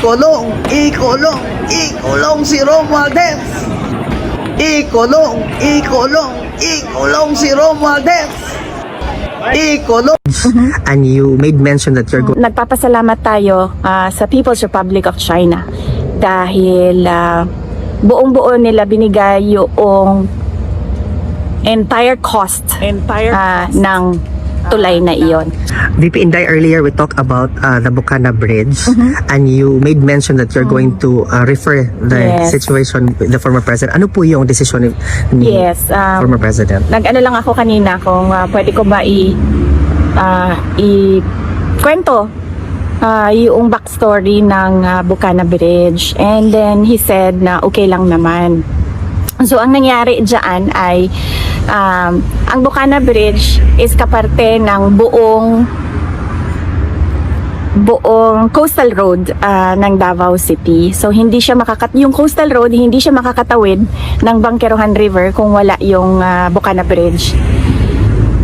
Ikulong, ikulong, ikulong si Romualdez. Ikulong, ikulong, ikulong si Romualdez. Ikulong. And you made mention that you're going Nagpapasalamat tayo sa People's Republic of China dahil buong-buo nila binigay yung entire cost ng tulay na iyon. VP Inday, earlier we talked about the Bukana Bridge, and you made mention that you're going to refer the Yes. situation with the former president. Ano po yung decision ni Yes, former president? nag-ano lang ako kanina kung pwede ko ba i-kwento yung backstory ng Bukana Bridge, and then he said na okay lang naman. So ang nangyari dyan ay ang Bukana Bridge is kaparte ng buong coastal road ng Davao City. So hindi siya yung coastal road hindi siya makakatawid ng Bangkerohan River kung wala yung Bukana Bridge.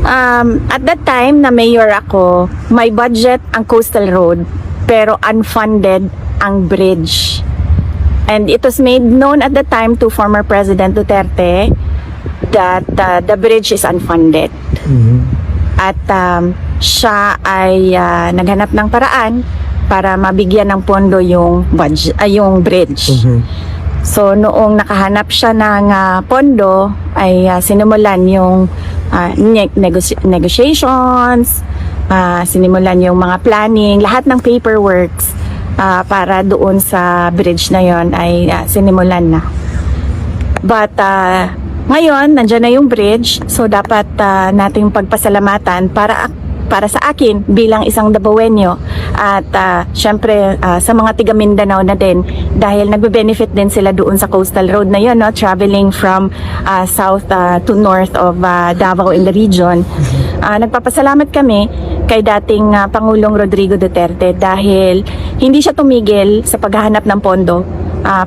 At that time na mayor ako, may budget ang coastal road pero unfunded ang bridge. And it was made known at the time to former President Duterte that the bridge is unfunded. At siya ay naghanap ng paraan para mabigyan ng pondo yung bridge. So noong nakahanap siya ng pondo ay sinimulan yung negotiations, sinimulan yung mga planning, lahat ng paperworks para doon sa bridge na yon ay sinimulan na. But ngayon, nandiyan na yung bridge, so dapat nating pagpasalamatan para sa akin bilang isang Davaoenyo at syempre sa mga tiga Mindanao na din dahil nagbe-benefit din sila doon sa coastal road na yun, no? Traveling from south to north of Davao in the region. Nagpapasalamat kami kay dating Pangulong Rodrigo Duterte dahil hindi siya tumigil sa paghahanap ng pondo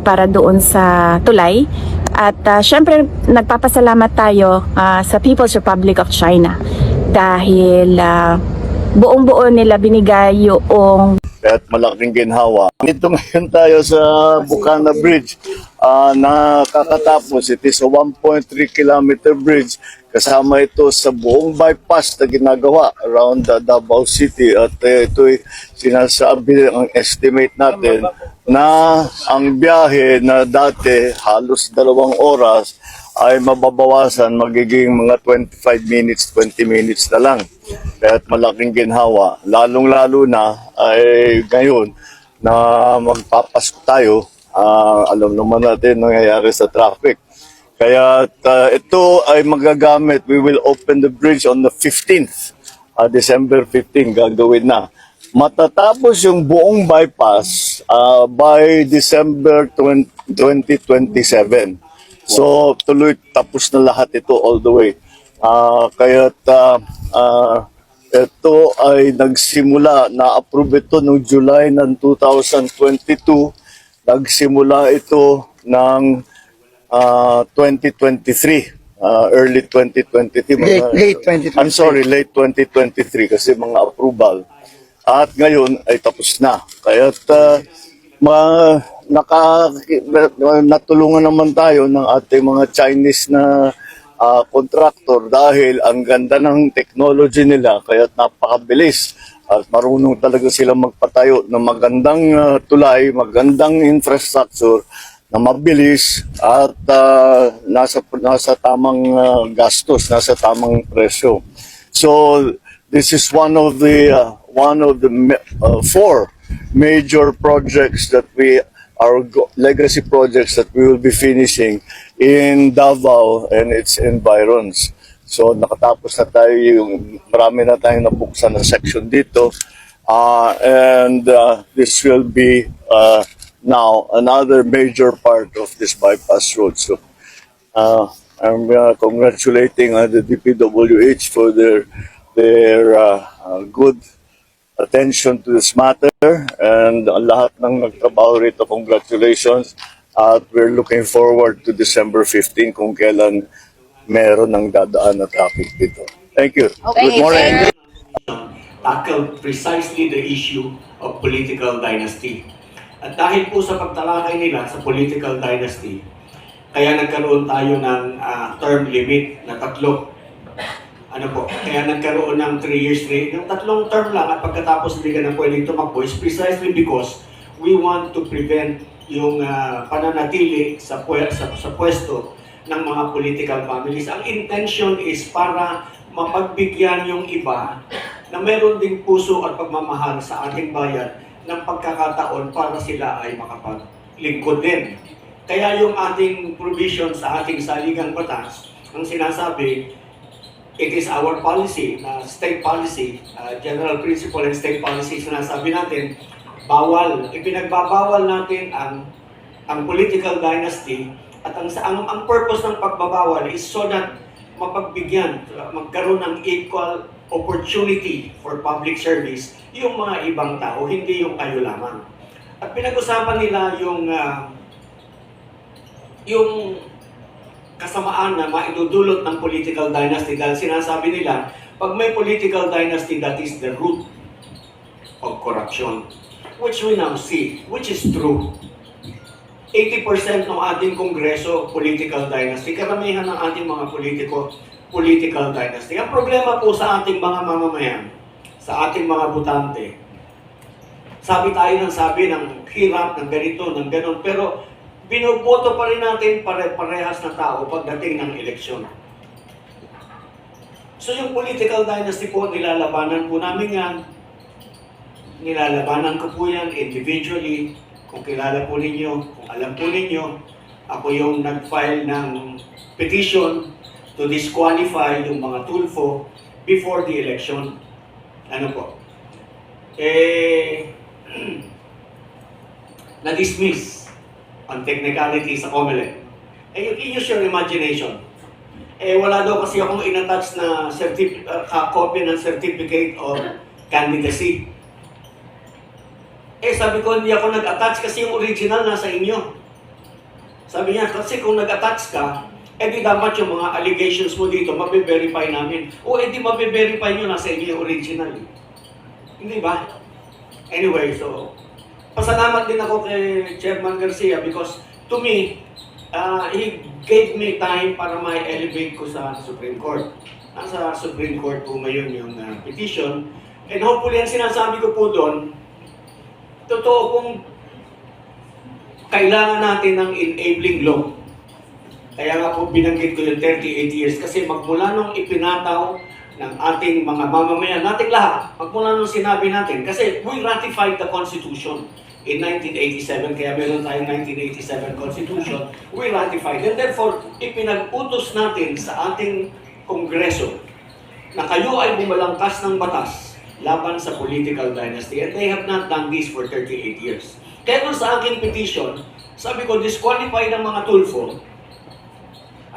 para doon sa tulay. At syempre nagpapasalamat tayo sa People's Republic of China dahil buong-buo nila binigay yung at malaking ginhawa. Ito ngayon tayo sa Bukana Bridge na kakatapos. It is a 1.3 kilometer bridge. Kasama ito sa buong bypass na ginagawa around Davao City. At ito'y sinasabi, ang estimate natin na ang biyahe na dati halos 2 oras ay mababawasan, magiging mga 25 minutes, 20 minutes na lang. Kaya't malaking ginhawa. Lalong-lalo na ay ngayon na magpapasko tayo, alam naman natin nangyayari sa traffic. Kaya ito ay magagamit. We will open the bridge on the 15th, December 15, gagawin na. Matatapos yung buong bypass by December 2027. So tuloy tapos na lahat ito all the way. Kaya ito ay nagsimula, na-approve ito noong July ng 2022. Nagsimula ito ng 2023, early 2023. Late 2023. I'm sorry, late 2023 kasi mga approval. At ngayon ay tapos na. Kaya natulungan naman tayo ng ating mga Chinese na contractor dahil ang ganda ng technology nila kaya napakabilis at marunong talaga silang magpatayo ng magandang tulay, magandang infrastructure na mabilis at nasa tamang gastos, nasa tamang presyo. So this is one of the 4 major projects that our legacy projects that we will be finishing in Davao and its environs. So nakatapos na tayo, marami na tayong nabuksan na section dito. And this will be now another major part of this bypass road. So I'm congratulating the DPWH for their good attention to this matter, and lahat ng nagtrabaho rito, congratulations, at we're looking forward to December 15 kung kailan meron ng dadaan na traffic dito. Thank you. Good morning. Tackle precisely the issue of political dynasty. At dahil po sa pagtalakay nila sa political dynasty, kaya nagkaroon tayo ng term limit na 3. Ano po? Kaya nagkaroon ng 3 years rate. Yung 3 term lang at pagkatapos hindi ka na pwedeng tumakbo is precisely because we want to prevent yung pananatili sa pwesto ng mga political families. Ang intention is para mapagbigyan yung iba na meron ding puso at pagmamahal sa ating bayan ng pagkakataon para sila ay makapaglingkod din. Kaya yung ating provision sa ating saligang batas, ang sinasabi, it is our policy, state policy, general principle and state policy, sinasabi natin, bawal, ipinagbabawal natin ang political dynasty at ang purpose ng pagbabawal is so that mapagbigyan, magkaroon ng equal opportunity for public service yung mga ibang tao, hindi yung kayo lamang. At pinag-usapan nila yung kasamaan na maidudulot ng political dynasty dahil sinasabi nila, pag may political dynasty, that is the root of corruption. Which we now see, which is true. 80% ng ating kongreso, political dynasty. Karamihan ng ating mga political dynasty. Ang problema po sa ating mga mamamayan, sa ating mga butante, sabi ng hirap, ng ganito, ng ganon, pero binoboto pa rin natin pare-parehas na tao pagdating ng eleksyon. So yung political dynasty po, nilalabanan po namin yan. Nilalabanan ko po yan individually. Kung kilala po ninyo, kung alam po ninyo, ako yung nag-file ng petition to disqualify yung mga Tulfo before the election. Ano po? Na-dismiss on technicality sa COMELEC. You can use your imagination. Wala daw kasi akong in-attach na copy ng certificate of candidacy. Sabi ko, hindi ako nag-attach kasi yung original nasa inyo. Sabi niya, kasi kung nag-attach ka, di dapat yung mga allegations mo dito, mabe-verify namin. Di mabe-verify nyo, nasa inyo yung original. Hindi ba? Anyway, so, pasalamat din ako kay Chairman Garcia because to me, he gave me time para ma-elevate ko sa Supreme Court. Nasa Supreme Court po ngayon yung petition. And hopefully, ang sinasabi ko po doon, totoo pong kailangan natin ng enabling law. Kaya nga po binanggit ko yung 38 years kasi magmula nung ipinataw ng ating mga mamamayan, nating lahat, magmula nung sinabi natin, kasi we ratified the Constitution in 1987, kaya meron tayong 1987 Constitution, we ratified. And therefore, ipinag-utos natin sa ating Kongreso na kayo ay bumalangkas ng batas laban sa political dynasty. And they have not done this for 38 years. Kaya kung sa aking petition, sabi ko, disqualify ng mga Tulfo,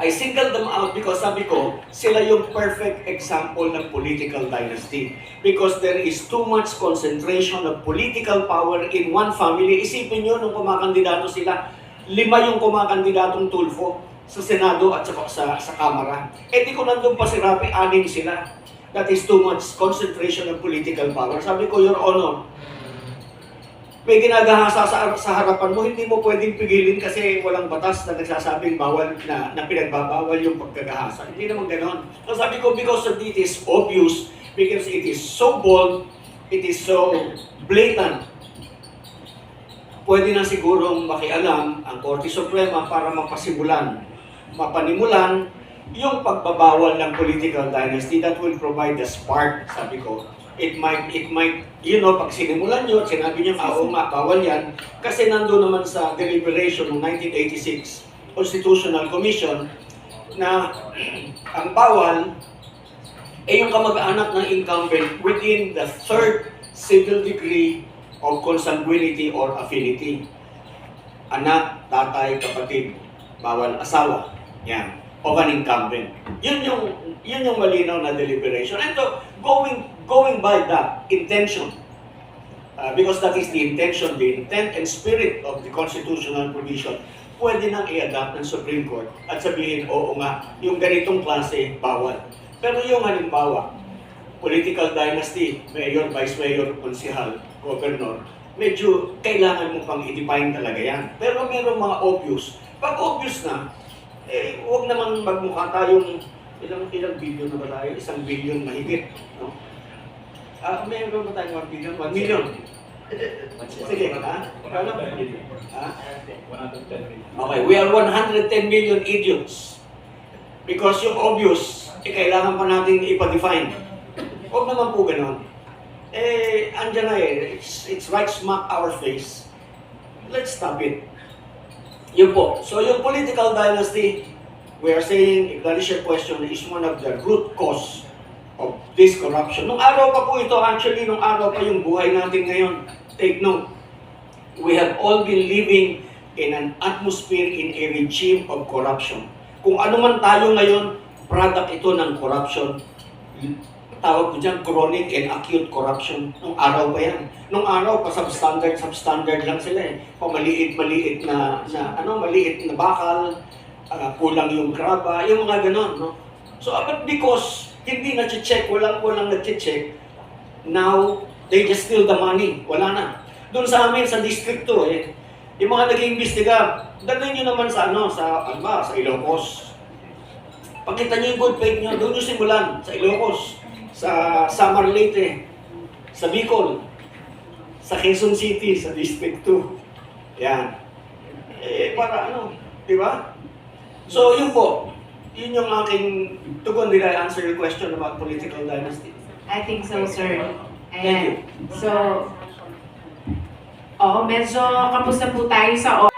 I singled them out because sabi ko, sila yung perfect example ng political dynasty. Because there is too much concentration of political power in one family. Isipin nyo, nung kumakandidato sila, 5 yung kumakandidatong Tulfo sa Senado at sa Kamara. Di ko nandun pa si Rapi, 6 sila. That is too much concentration of political power. Sabi ko, Your Honor, may ginagahasa sa harapan mo, hindi mo pwedeng pigilin kasi walang batas na nagsasabing bawal na pinagbabawal yung pagkagahasa. Hindi naman ganon. So sabi ko, because it is obvious, because it is so bold, it is so blatant, pwede na sigurong makialam ang Korte Suprema para mapanimulan yung pagbabawal ng political dynasty that will provide the spark, sabi ko. It might, pag sinimulan nyo, sinabi nyo, bawal yan, kasi nandun naman sa deliberation ng 1986 Constitutional Commission na ang bawal yung kamag-anak ng incumbent within the 3rd civil degree of consanguinity or affinity. Anak, tatay, kapatid, bawal asawa. Yan. Of an incumbent. Yun yung malinaw na deliberation. And so, going by that intention, because that is the intention, the intent and spirit of the constitutional provision, pwede nang i-adapt ng Supreme Court at sabihin, oo nga, yung ganitong klase, bawal. Pero yung halimbawa, political dynasty, mayor, vice mayor, konsehal, governor, medyo kailangan mo pang i-define talaga yan. Pero meron mga obvious. Pag obvious na, huwag naman magmukha tayong ilang billion na ba tayo? 1 billion mahigit. No? Meron ba tayong 1 billion? 1 million? Sige, ha? Ano? Ha? Okay, we are 110 million idiots. Because yung obvious, kailangan pa natin ipa-define. Huwag naman po ganun. Andyan na it's right smack our face. Let's stop it. Yun po. So yung political dynasty, we are saying, if that is your question, is one of the root cause of this corruption. Nung araw pa po ito, actually, nung araw pa yung buhay natin ngayon, take note, we have all been living in an atmosphere, in a regime of corruption. Kung ano man tayo ngayon, product ito ng corruption. Tawag ko dyan, chronic and acute corruption. Nung araw pa yan. Nung araw pa, substandard lang sila eh. Maliit na maliit na bakal, kulang yung kraba, yung mga ganon, no? So, but because hindi na-check, walang na-check, now, they just steal the money. Wala na. Doon sa amin, sa distrito yung mga nag-iimbestiga, dalhin nyo naman sa sa Ilocos. Pakita nyo yung good faith nyo, doon nyo simulan, sa Ilocos, sa Samar Leyte, sa Bicol, sa Quezon City, sa District 2. Yan. Para di ba? So, yun po. Yun yung aking tugon. Did I answer your question about political dynasty? I think so, sir. Thank you. So, medyo kamusta po tayo sa